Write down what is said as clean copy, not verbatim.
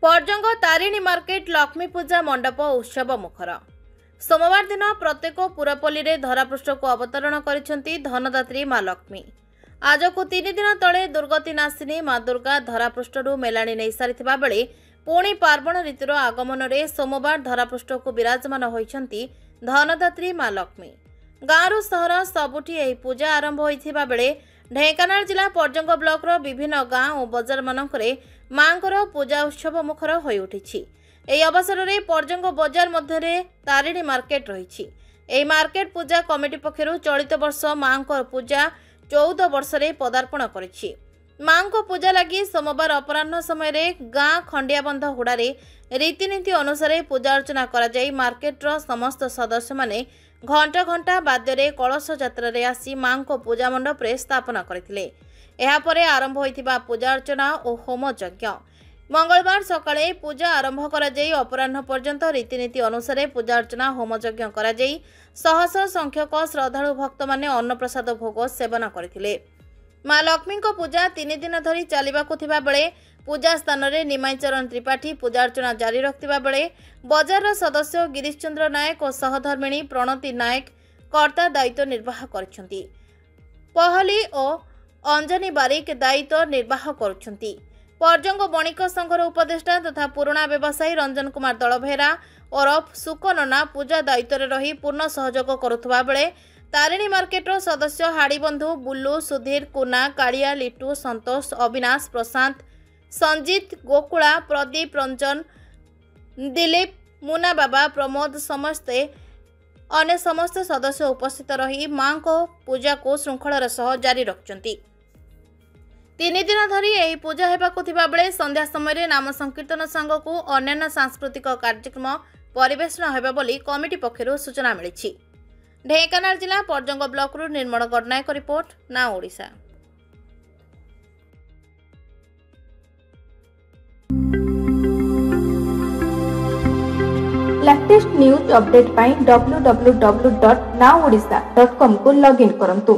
Parjang Tarini market Lakshmi पूजा मंडप उत्सव मुखर। सोमवार दिन प्रत्येक पुरपल्ली रे धरापृष्ठ को अवतरण करिसेंती धनदात्री माँ लक्ष्मी। आज को 3 दिन तले दुर्गति नाशिनी माँ दुर्गा धरापृष्ठरू मेलाणी नहीं सारिथिबा बेले पुणी पार्वण ऋतुर आगमन रे सोमवार धरापृष्ठ को विराजमान होइछंती धनदात्री माँ लक्ष्मी। गाँव सहर सबुठी एही पूजा आरंभ होइथिबा बेले ढेंकानाल जिला पर्जंग ब्लॉक रो विभिन्न गाँव और बजार मानकरे मांकर पूजा उत्सव मुखर होई उठिछि। एही अवसर रे पर्जंग बजार मध्य तारिणी मार्केट रही। एही मार्केट पूजा कमिटी पक्षरु चलित वर्ष मांकर पूजा 14 वर्ष रे पदार्पण करिछि। मांको पूजा लगी सोमवार अपराह्न समय रे गाँ खंडियाबंध हुड़ारे रीतिनीति अनुसार पूजा अर्चना करा जाई मार्केट रो समस्त सदस्य माने घंटा घंटा बाद्य कलश यात्रा रे आसी मां को पूजा मंडप रे स्थापना करथिले। एहा परे आरंभ होइथिबा पूजा अर्चना और होम यज्ञ मंगलवार सकाळे पूजा आरंभ करा जाई अपराह्न पर्यंत रीतिनीति अनुसार पूजा अर्चना होम यज्ञ करा जाई शह शह संख्यक श्रद्धालु भक्त माने अन्नप्रसाद भोग सेवन करथिले। माँ लक्ष्मी को पूजा 3 दिन धरी चलिबाकु थिबा बेले पूजा स्थान रे निमाईचरण त्रिपाठी पूजा अर्चना जारी रखिबा बेले बजार सदस्य गिरीश चंद्र नायक और सहधर्मिणी प्रणति नायक कर्ता दायित्व निर्वाह करछंती। पहली और अंजनी बारिक दायित्व निर्वाह करुछंती। पर्जंग बणिक संघर उपदेष्टा तथा पुराणा व्यवसायी रंजन कुमार दलभेरा ओरफ सुकनना पूजा दायित्व रे रही पूर्ण सहयोग करुथबा बेले तारिणी मार्केट सदस्य हाड़ीबंधु बुल्लू सुधीर कुना कालिया लिटू संतोष अविनाश प्रशांत संजीत गोकुला प्रदीप रंजन दिलीप मुना बाबा प्रमोद समस्ते अन्य समस्त सदस्य उपस्थित रही मां को पूजा को श्रृंखलार सह जारी रखुंती। 3 दिन धरी यही पूजा हेबाकु थिबा बेले संध्या समय नाम संकीर्तन संघ को अन्य सांस्कृतिक कार्यक्रम परिवेषण हेबा बोली कमिटी पक्षरु सूचना मिली। ढेंकानाल जिला पर्जंग ब्लॉक रु निर्मल गडनायक रिपोर्ट ना ओडिशा। लेटेस्ट न्यूज अपडेट पाई www.naodisha.com को लॉगिन करंतु।